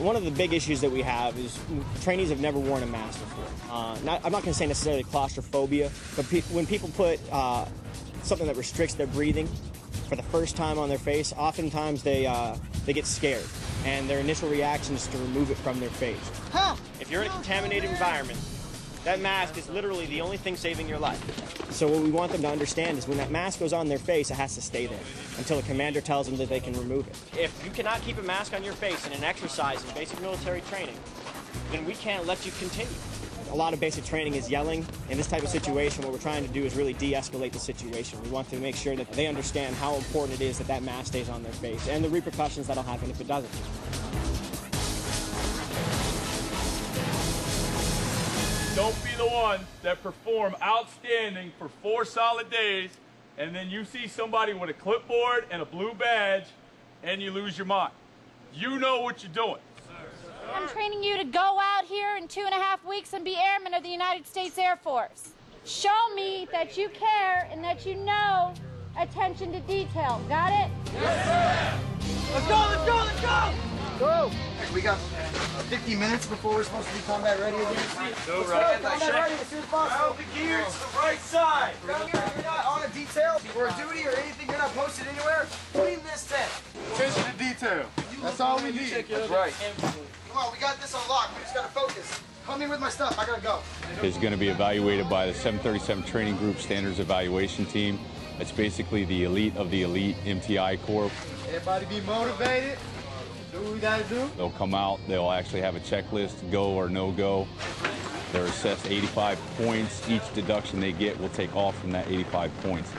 One of the big issues that we have is trainees have never worn a mask before. I'm not going to say necessarily claustrophobia, but when people put something that restricts their breathing for the first time on their face, oftentimes they get scared, and their initial reaction is to remove it from their face. If you're in a contaminated environment, that mask is literally the only thing saving your life. So what we want them to understand is when that mask goes on their face, it has to stay there until the commander tells them that they can remove it. If you cannot keep a mask on your face in an exercise in basic military training, then we can't let you continue. A lot of basic training is yelling. In this type of situation, what we're trying to do is really de-escalate the situation. We want to make sure that they understand how important it is that that mask stays on their face and the repercussions that'll happen if it doesn't. Don't be the one that perform outstanding for 4 solid days, and then you see somebody with a clipboard and a blue badge, and you lose your mind. You know what you're doing. I'm training you to go out here in 2.5 weeks and be airman of the United States Air Force. Show me that you care and that you know attention to detail. Got it? Yes, sir! Let's go, let's go, let's go! Go! We got 50 minutes before we're supposed to be combat ready again. Go, right. Combat ready as soon as possible. Out the gear to the right side. Down here, you're not on a detail or a duty or anything. You're not posted anywhere. Clean this tent. Attention to detail. That's all we need. That's right. Come on, we got this on lock. We just got to focus. Come in with my stuff. I got to go. Is going to be evaluated by the 737 Training Group Standards Evaluation Team. It's basically the elite of the elite MTI Corps. Everybody be motivated. Do what we got to do. They'll come out. They'll actually have a checklist, go or no go. They're assessed 85 points. Each deduction they get will take off from that 85 points.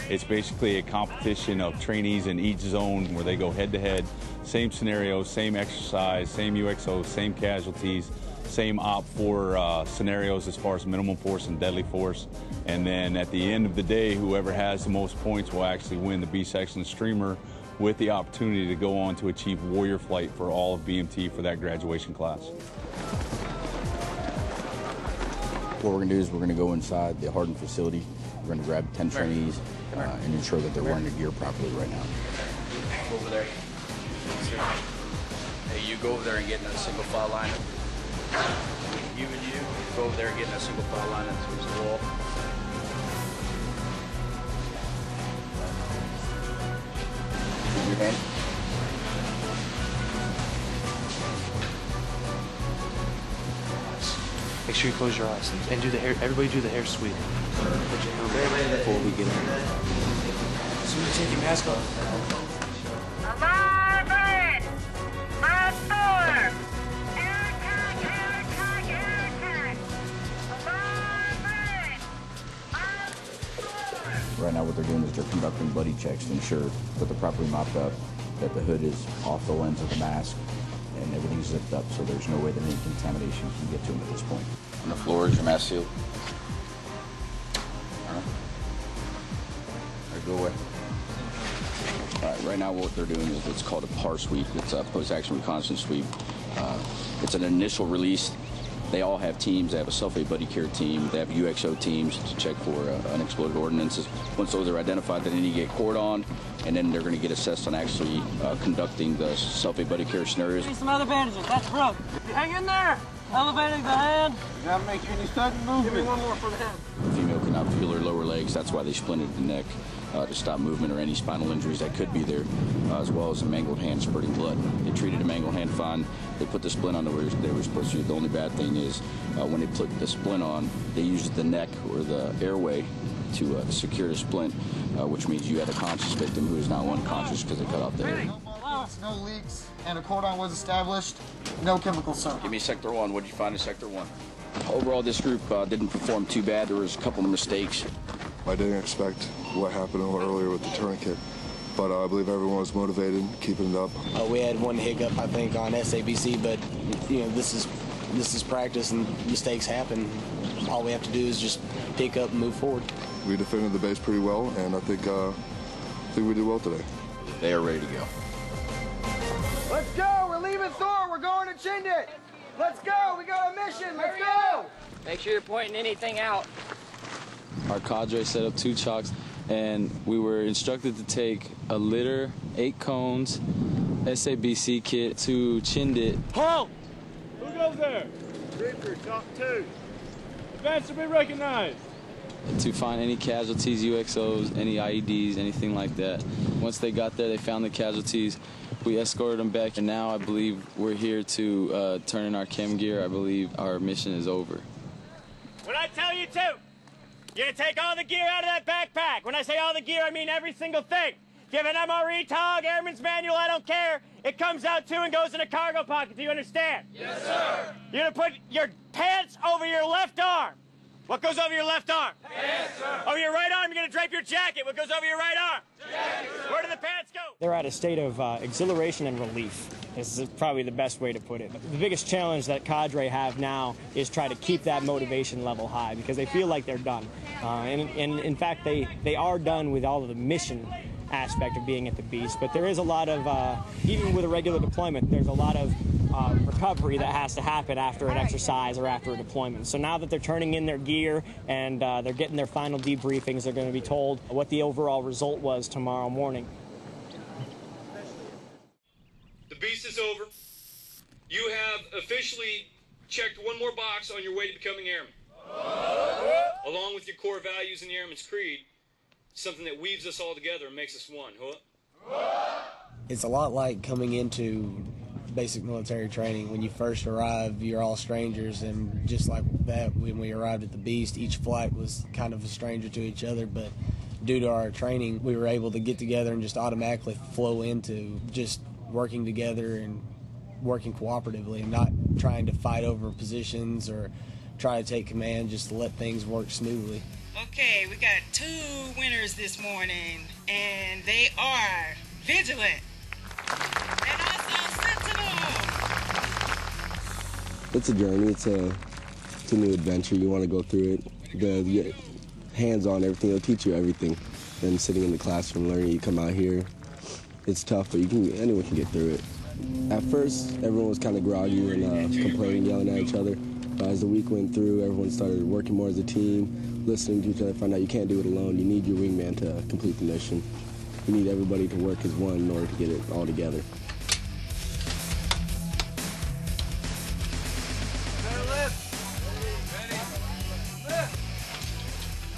It's basically a competition of trainees in each zone where they go head-to-head. Same scenario, same exercise, same UXO, same casualties, same OPT4 scenarios as far as minimum force and deadly force. And then at the end of the day, whoever has the most points will actually win the B section streamer with the opportunity to go on to achieve warrior flight for all of BMT for that graduation class. What we're going to do is we're going to go inside the hardened facility. We're going to grab 10 trainees and ensure that they're wearing their gear properly right now. Go over there. Hey, you go over there and get in a single file line. You go over there and get in a single file line and towards the wall. Move your hand. Make sure you close your eyes and do the hair. Everybody do the hair sweep. Put your hand before we get in. As soon as you take your mask off. Alive! Last door! Air attack! Air attack! Air attack! Alive! Right now what they're doing is they're conducting buddy checks to ensure that they're properly mopped up, that the hood is off the lens of the mask, and everything's zipped up, so there's no way that any contamination can get to them at this point. On the floor, is your mask sealed? All right, go away. All right, right now what they're doing is it's called a PAR sweep. It's a post-action reconnaissance sweep. It's an initial release. They all have teams. They have a self-aid buddy care team. They have UXO teams to check for unexploded ordnances. Once those are identified, then you get cordoned, and then they're going to get assessed on actually conducting the self-aid buddy care scenarios. Need some other bandages. That's broke. Hang in there. Elevating the hand. You gotta make any sudden movement. Give me one more for the hand. The female cannot feel her lower legs. That's why they splinted the neck to stop movement or any spinal injuries that could be there, as well as a mangled hand spurting blood. They treated a mangled hand fine. They put the splint on where they were supposed to. The only bad thing is when they put the splint on, they used the neck or the airway to secure the splint, which means you had a conscious victim who is now unconscious because they cut off the air. No leaks, and a cordon was established. No chemical soap. Give me Sector 1. What did you find in Sector 1? Overall, this group didn't perform too bad. There was a couple of mistakes. I didn't expect what happened a little earlier with the tourniquet, but I believe everyone was motivated, keeping it up. We had one hiccup, I think, on SABC, but you know, this is practice, and mistakes happen. All we have to do is just pick up and move forward. We defended the base pretty well, and I think we did well today. They are ready to go. Let's go. We're leaving Thor. We're going to Chindit. Let's go. We got a mission. Let's go. Make sure you're pointing anything out. Our cadre set up 2 chalks. and we were instructed to take a litter, 8 cones, SABC kit to Chindit. Halt! Who goes there? Reaper, top 2. Advance to be recognized. To find any casualties, UXOs, any IEDs, anything like that. Once they got there, they found the casualties. We escorted them back, and now I believe we're here to turn in our chem gear. I believe our mission is over. When I tell you to, you're gonna take all the gear out of that backpack. When I say all the gear, I mean every single thing. If you have an MRE, TOG, Airman's Manual, I don't care. It comes out too and goes in a cargo pocket. Do you understand? Yes, sir. You're gonna put your pants over your left arm. What goes over your left arm? Pants, sir. Over your right arm, you're gonna drape your jacket. What goes over your right arm? Jacket, sir. Where do the pants go? They're at a state of exhilaration and relief. This is probably the best way to put it. The biggest challenge that cadre have now is try to keep that motivation level high because they feel like they're done. And in fact, they are done with all of the mission aspect of being at the B.E.A.S.T, but there is a lot of, even with a regular deployment, there's a lot of recovery that has to happen after an exercise or after a deployment. So now that they're turning in their gear and they're getting their final debriefings, they're going to be told what the overall result was tomorrow morning. The B.E.A.S.T is over. You have officially checked one more box on your way to becoming airman. Along with your core values in the Airman's Creed, something that weaves us all together and makes us one. It's a lot like coming into basic military training. When you first arrive, you're all strangers, and just like that, when we arrived at the B.E.A.S.T, each flight was kind of a stranger to each other, but due to our training, we were able to get together and just automatically flow into just working together and working cooperatively and not trying to fight over positions or try to take command, just to let things work smoothly. Okay, we got 2 winners this morning, and they are Vigilant and also Sentinel. It's a journey. It's a new adventure. You want to go through it. The hands-on, everything. It'll teach you everything. Then sitting in the classroom learning, you come out here. It's tough, but anyone can get through it. At first, everyone was kind of groggy and complaining, yelling at each other. But as the week went through, everyone started working more as a team, listening to each other, find out you can't do it alone. You need your wingman to complete the mission. You need everybody to work as one in order to get it all together.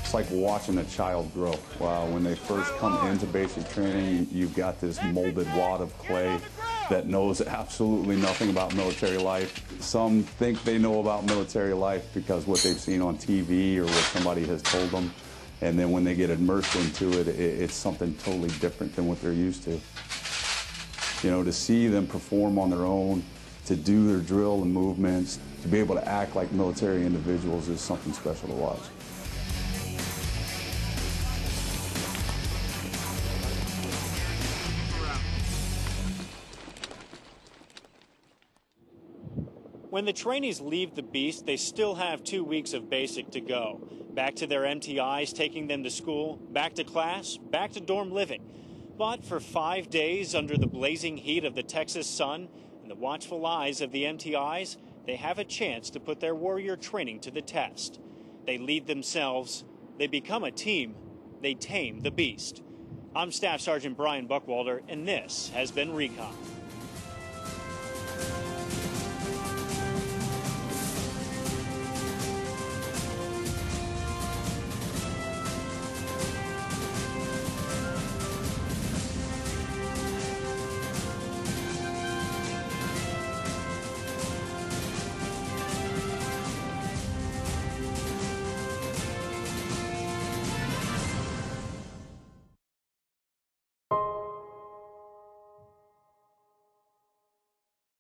It's like watching a child grow. When they first come into basic training, you've got this molded wad of clay that knows absolutely nothing about military life. Some think they know about military life because what they've seen on TV or what somebody has told them. And then when they get immersed into it, it's something totally different than what they're used to. You know, to see them perform on their own, to do their drill and movements, to be able to act like military individuals is something special to watch. When the trainees leave the B.E.A.S.T, they still have 2 weeks of basic to go. Back to their MTIs, taking them to school, back to class, back to dorm living. But for 5 days under the blazing heat of the Texas sun and the watchful eyes of the MTIs, they have a chance to put their warrior training to the test. They lead themselves, they become a team, they tame the B.E.A.S.T. I'm Staff Sergeant Brian Buckwalter, and this has been Recon.